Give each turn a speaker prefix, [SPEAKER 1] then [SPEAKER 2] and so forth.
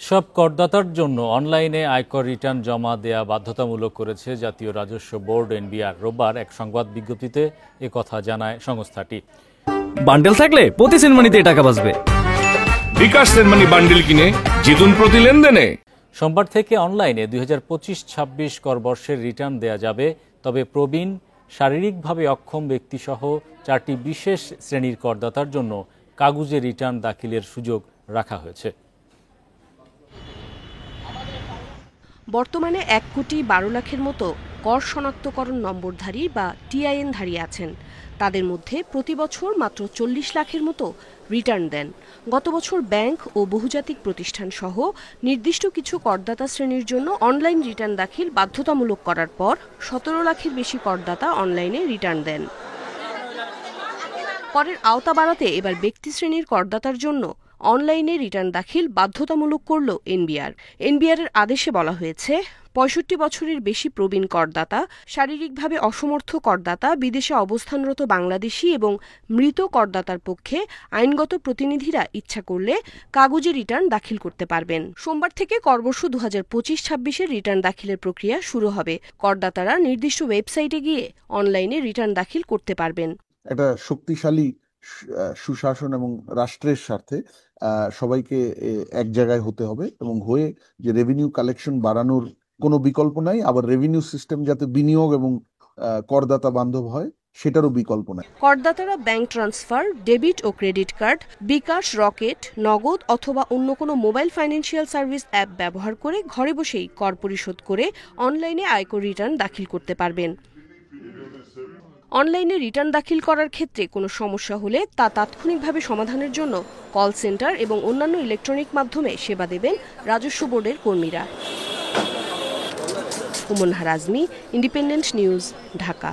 [SPEAKER 1] সব করদাতার জন্য অনলাইনে আয়কর রিটার্ন জমা দেয়া বাধ্যতামূলক করেছে জাতীয় রাজস্ব বোর্ড এনবিআর। রোববার এক সংবাদ বিজ্ঞপ্তিতে একথা জানায় সংস্থাটি।
[SPEAKER 2] বান্ডেল থাকলে প্রতি সেনমানিতে টাকা বাঁচবে।
[SPEAKER 3] বিকাশ সেনমানি বান্ডেল কিনে জিতুন প্রতি লেনদেনে।
[SPEAKER 1] সোমবার থেকে অনলাইনে 2025-26 কর বর্ষের রিটার্ন দেয়া যাবে। তবে প্রবীণ, শারীরিকভাবে অক্ষম ব্যক্তিসহ 4টি বিশেষ শ্রেণীর করদাতার জন্য কাগুজে রিটার্ন দাখিলের সুযোগ রাখা হয়েছে।
[SPEAKER 4] বর্তমানে 1,12,00,000-এর মতো কর শনাক্তকরণ নম্বরধারী বা টিআইএনধারী আছেন। তাদের মধ্যে প্রতি বছর মাত্র 40 লাখের মতো রিটার্ন দেন। গত বছর ব্যাংক ও বহুজাতিক প্রতিষ্ঠান সহ নির্দিষ্ট কিছু করদাতা শ্রেণীর জন্য অনলাইন রিটার্ন দাখিল বাধ্যতামূলক করার পর 17 লাখের বেশি করদাতা অনলাইনে রিটার্ন দেন। করের আওতা বাড়াতে এবার ব্যক্তি শ্রেণীর করদাতার জন্য অনলাইনে রিটার্ন দাখিল বাধ্যতামূলক করল এনবিআর। এনবিআরের আদেশে বলা হয়েছে, 65 বছরের বেশি প্রবীণ করদাতা, শারীরিকভাবে অসমর্থ করদাতা, বিদেশে অবস্থানরত বাংলাদেশি এবং মৃত করদাতার পক্ষে আইনগত প্রতিনিধিরা ইচ্ছা করলে কাগজে রিটার্ন দাখিল করতে পারবেন। সোমবার থেকে করবর্ষ 2025-26-এর রিটার্ন দাখিলের প্রক্রিয়া শুরু হবে। করদাতারা নির্দিষ্ট ওয়েবসাইটে গিয়ে অনলাইনে রিটার্ন দাখিল করতে পারবেন।
[SPEAKER 5] একটা শক্তিশালী সুশাসন এবং রাষ্ট্রের স্বার্থে সবাইকে এক জায়গায় হতে হবে এবং হয়ে যে রেভিনিউ কালেকশন বাড়ানোর কোনো বিকল্প নাই, আবার রেভিনিউ সিস্টেম যাতে বিনিয়োগ এবং করদাতা বান্ধব হয় সেটারও বিকল্প নাই।
[SPEAKER 4] করদাতারা ব্যাংক ট্রান্সফার, ডেবিট ও ক্রেডিট কার্ড, বিকাশ, রকেট, নগদ অথবা অন্য কোনো মোবাইল ফাইন্যান্সিয়াল সার্ভিস অ্যাপ ব্যবহার করে ঘরে বসেই কর পরিশোধ করে অনলাইনে আয়কর রিটার্ন দাখিল করতে পারবেন। অনলাইনে রিটার্ন দাখিল করার ক্ষেত্রে কোনো সমস্যা হলে তা তাৎক্ষণিকভাবে সমাধানের জন্য কল সেন্টার এবং অন্যান্য ইলেকট্রনিক মাধ্যমে সেবা দেবেন রাজস্ব বোর্ডের কর্মীরা। উমন হারাজমি, ইন্ডিপেন্ডেন্ট নিউজ, ঢাকা।